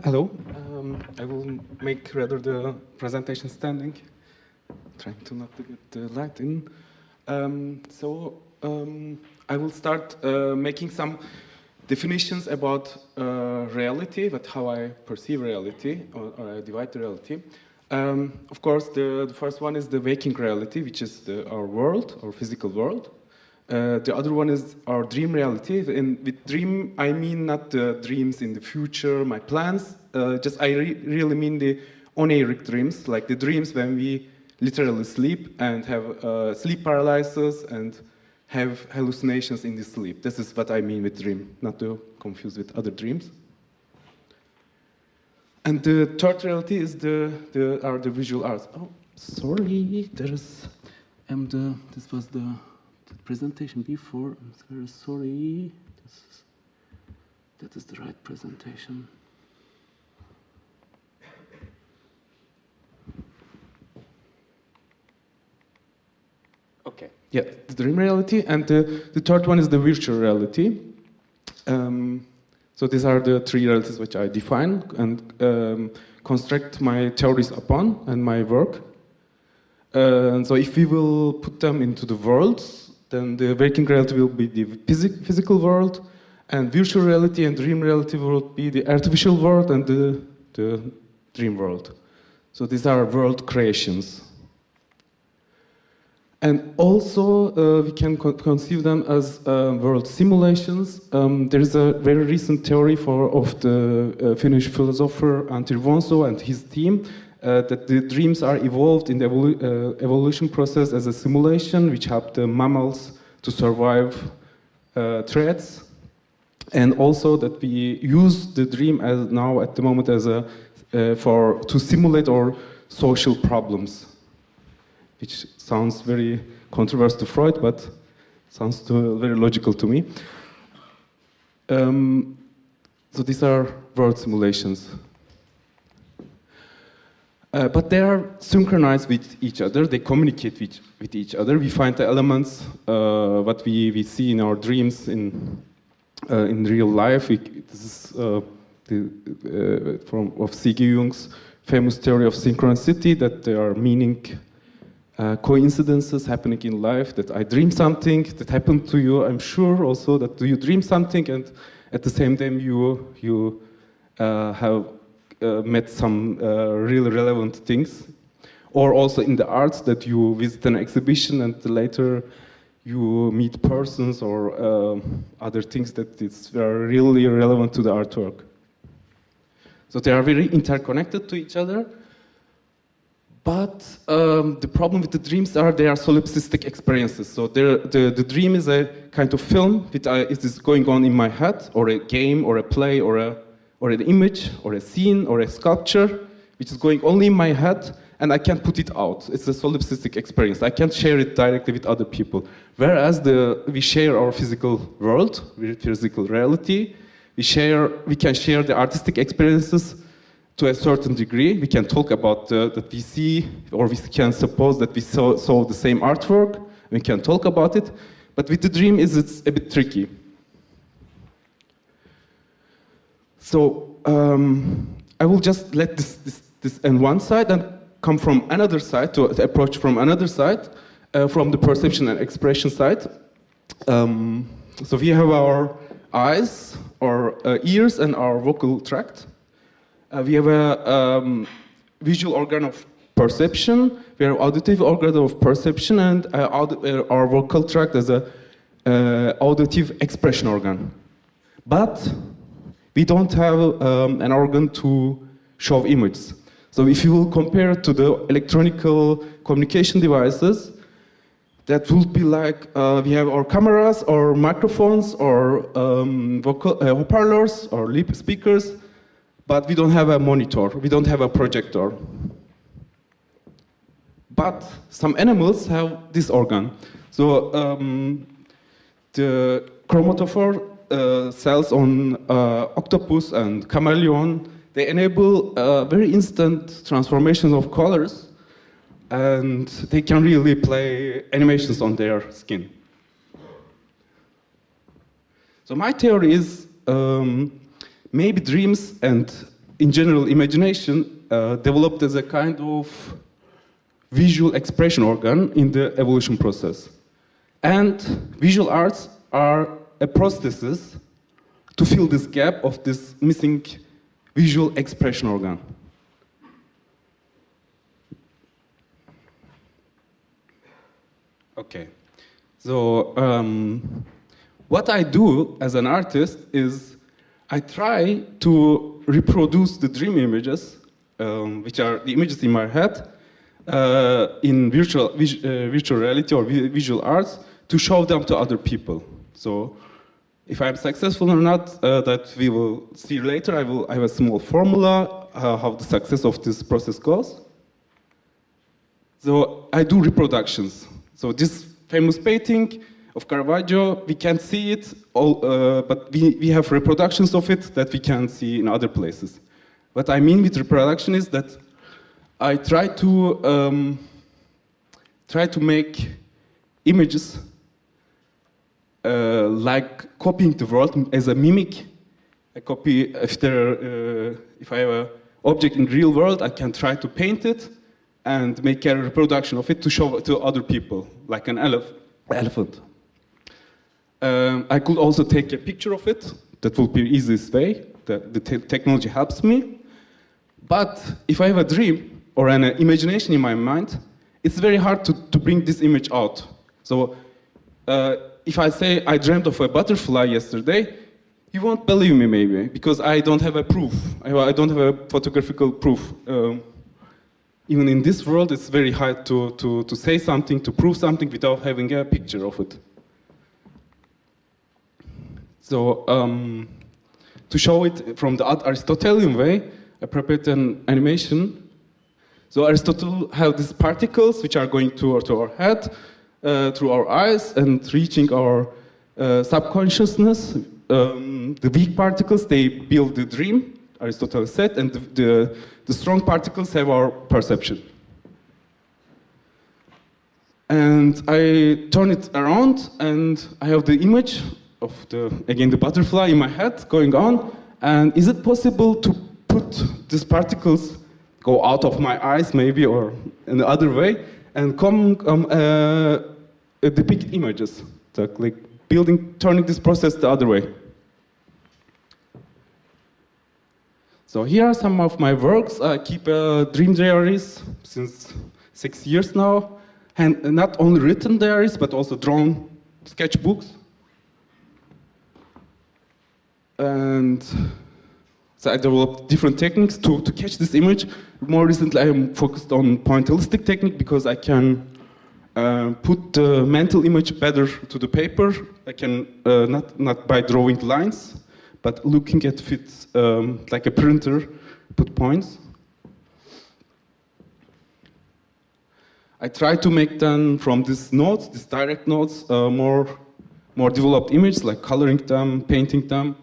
Hello. I will make rather the presentation standing, trying to not to get the light in. I will start making some definitions about reality, but how I perceive reality, or I divide the reality. Of course, the first one is the waking reality, which is our world, our physical world. The other one is our dream reality. And with dream, I mean not the dreams in the future, my plans. I really mean the oniric dreams, like the dreams when we literally sleep and have sleep paralysis and have hallucinations in the sleep. This is what I mean with dream, not to confuse with other dreams. And the third reality is the visual arts. Oh, sorry, this was the presentation before. I'm very sorry. That is the right presentation. Okay. Yeah, the dream reality, and the third one is the virtual reality. So these are the three realities which I define and construct my theories upon and my work. And so if we will put them into the worlds, then the waking reality will be the physical world, and virtual reality and dream reality will be the artificial world and the dream world. So these are world creations. And also, we can conceive them as world simulations. There is a very recent theory of the Finnish philosopher Antti Revonso and his team that the dreams are evolved in the evolution process as a simulation, which help the mammals to survive threats, and also that we use the dream as now at the moment as to simulate our social problems, which sounds very controversial to Freud, but sounds very logical to me. So these are world simulations. But they are synchronized with each other, they communicate with each other. We find the elements, what we see in our dreams in real life. This is of C.G. Jung's famous theory of synchronicity, that there are meaning coincidences happening in life, that I dream something that happened to you. I'm sure also that you dream something, and at the same time you have met some really relevant things. Or also in the arts, that you visit an exhibition and later you meet persons or other things that are really relevant to the artwork. So they are very interconnected to each other. But the problem with the dreams are they are solipsistic experiences. So the dream is a kind of film that is going on in my head, or a game, or a play, or an image, or a scene, or a sculpture, which is going only in my head, and I can't put it out. It's a solipsistic experience. I can't share it directly with other people. Whereas we share our physical world, physical reality, we can share the artistic experiences to a certain degree. We can talk about that we see, or we can suppose that we saw the same artwork. We can talk about it, but with the dream, it's a bit tricky. So I will just let this on one side and come from another side to approach from another side, from the perception and expression side. So we have our eyes, our ears, and our vocal tract. We have a visual organ of perception, we have auditive organ of perception, and our vocal tract as a auditive expression organ. But we don't have an organ to show images. So if you will compare it to the electronic communication devices, that will be like we have our cameras, or microphones, or vocal parlors, or lip speakers, but we don't have a monitor, we don't have a projector. But some animals have this organ. So the chromatophore cells on octopus and chameleon, they enable very instant transformations of colors, and they can really play animations on their skin. So my theory is maybe dreams and, in general, imagination developed as a kind of visual expression organ in the evolution process. And visual arts are a prosthesis to fill this gap of this missing visual expression organ. Okay, so what I do as an artist is I try to reproduce the dream images, which are the images in my head, in virtual reality or visual arts, to show them to other people. So if I'm successful or not, that we will see later. I have a small formula how the success of this process goes. So I do reproductions. So this famous painting of Caravaggio, we can't see it, all, but we have reproductions of it that we can see in other places. What I mean with reproduction is that I try to make images like copying the world as a mimic. A copy, if I have an object in the real world, I can try to paint it and make a reproduction of it to show to other people, like an elephant. I could also take a picture of it. That would be the easiest way. The technology helps me. But if I have a dream or an imagination in my mind, it's very hard to bring this image out. So if I say I dreamt of a butterfly yesterday, you won't believe me maybe, because I don't have a proof. I don't have a photographical proof. Even in this world, it's very hard to say something, to prove something without having a picture of it. So to show it from the Aristotelian way, I prepared an animation. So Aristotle had these particles which are going to our head, through our eyes and reaching our subconsciousness. The weak particles, they build the dream, Aristotle said, and the strong particles have our perception. And I turn it around, and I have the image of the butterfly in my head going on. And is it possible to put these particles go out of my eyes, maybe, or in the other way, and depict images, so like turning this process the other way? So here are some of my works. I keep dream diaries since 6 years now, and not only written diaries, but also drawn sketchbooks. And so I developed different techniques to catch this image. More recently, I am focused on pointillistic technique because I can put the mental image better to the paper. I can not by drawing lines, but looking at it like a printer, put points. I try to make them from these notes, these direct notes, more developed images, like coloring them, painting them,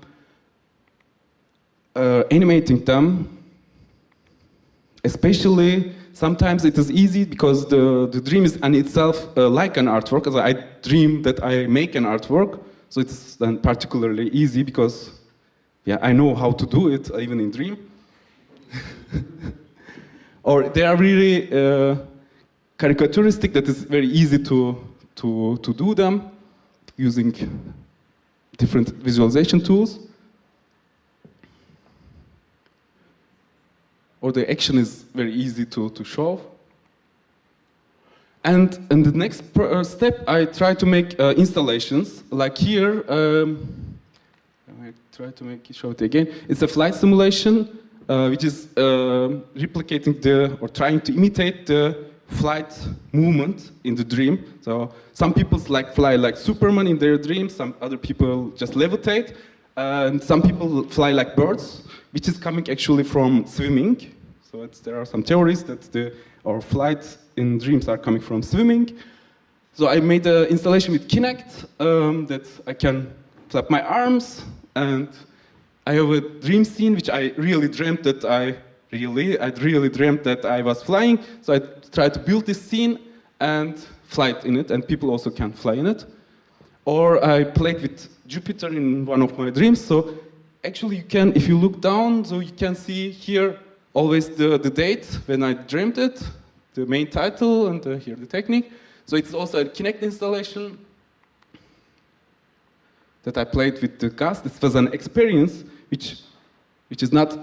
animating them. Especially, sometimes it is easy because the dream is in itself like an artwork. As I dream that I make an artwork, so it's then particularly easy because I know how to do it, even in dream. Or they are really caricaturistic, that is very easy to do them using different visualization tools. Or the action is very easy to show. And in the next step, I try to make installations. Like here, I try to show it again. It's a flight simulation, which is replicating or trying to imitate the flight movement in the dream. So some people fly like Superman in their dreams, some other people just levitate, and some people fly like birds, which is coming actually from swimming. So there are some theories that our flights in dreams are coming from swimming. So I made an installation with Kinect that I can flap my arms, and I have a dream scene which I really dreamt that I dreamt that I was flying. So I tried to build this scene and fly in it, and people also can fly in it. Or I played with Jupiter in one of my dreams. So actually you can, if you look down, so you can see here always the date when I dreamed it, the main title, and here the technique. So it's also a Kinect installation that I played with the cast. This was an experience which is not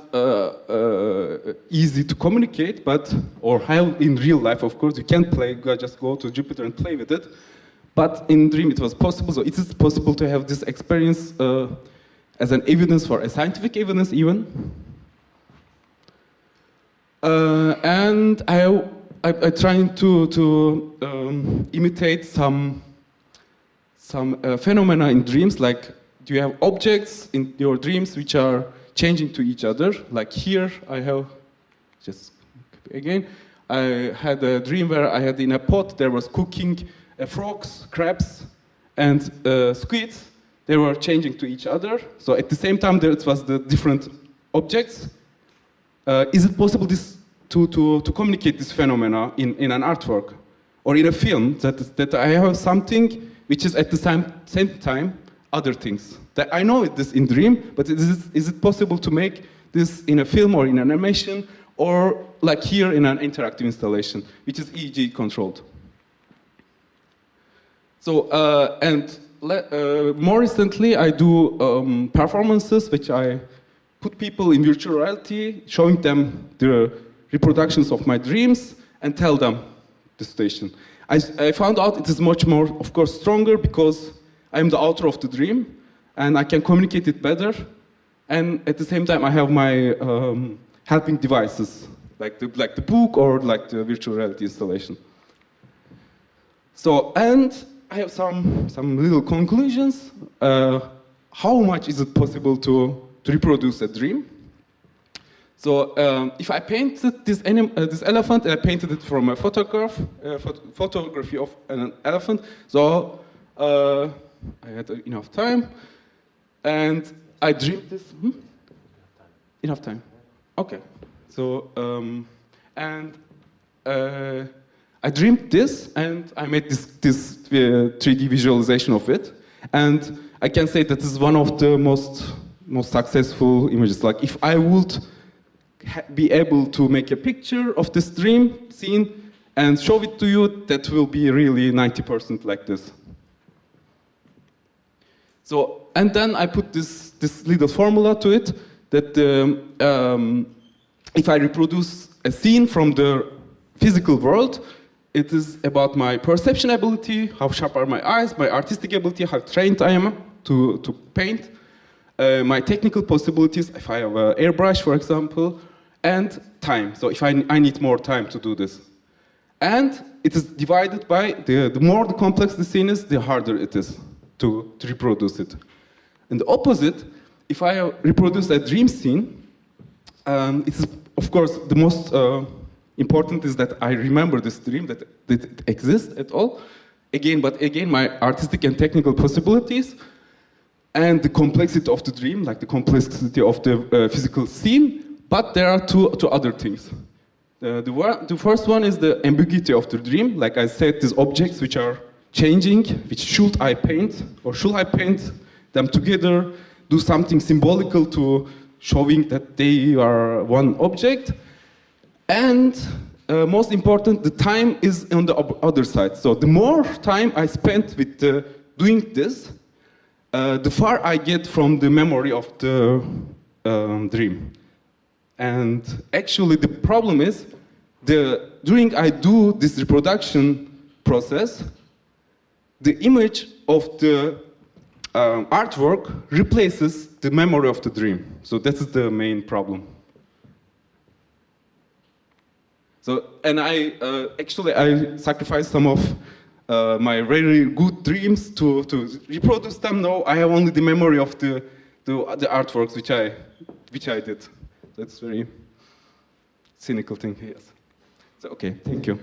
easy to communicate, but or have in real life, of course. You can't play, just go to Jupiter and play with it. But in Dream it was possible, so it is possible to have this experience as an evidence for a scientific evidence even. And I trying to imitate some phenomena in dreams, like do you have objects in your dreams which are changing to each other? Like here I have, just again, I had a dream where I had in a pot there was cooking frogs, crabs, and squids. They were changing to each other. So at the same time there was the different objects. Is it possible to communicate this phenomena in an artwork or in a film that I have something which is at the same time other things? That I know this in Dream, but is it possible to make this in a film or in animation or like here in an interactive installation, which is EEG controlled? So, more recently I do performances which I put people in virtual reality, showing them the reproductions of my dreams and tell them the situation. I found out it is much more, of course, stronger because I am the author of the dream and I can communicate it better. And at the same time, I have my helping devices, like the book or like the virtual reality installation. So, and I have some little conclusions. How much is it possible to reproduce a dream? So if I painted this elephant, I painted it from a photography of an elephant. So I had enough time, and I dreamed this. Enough time. Okay. So I dreamed this, and I made this 3D visualization of it, and I can say that this is one of the most successful images. Like if I would be able to make a picture of this dream scene and show it to you, that will be really 90% like this. So, and then I put this little formula to it that if I reproduce a scene from the physical world, it is about my perception ability, how sharp are my eyes, my artistic ability, how trained I am to paint, my technical possibilities, if I have an airbrush, for example, and time. So if I need more time to do this. And it is divided by, the more complex the scene is, the harder it is to reproduce it. And the opposite, if I reproduce a dream scene, it's of course the most important is that I remember this dream, that it exists at all. But again, my artistic and technical possibilities and the complexity of the dream, like the complexity of the physical scene. But there are two other things. The first one is the ambiguity of the dream. Like I said, these objects which are changing, which should I paint, or should I paint them together, do something symbolical to showing that they are one object. And most important, the time is on the other side. So the more time I spent with doing this, the far I get from the memory of the dream. And actually the problem is, during I do this reproduction process, the image of the artwork replaces the memory of the dream. So that's the main problem. So, and I sacrificed some of my very good dreams to reproduce them. Now I have only the memory of the artworks which I did. That's very cynical thing, yes. So, okay, thank you.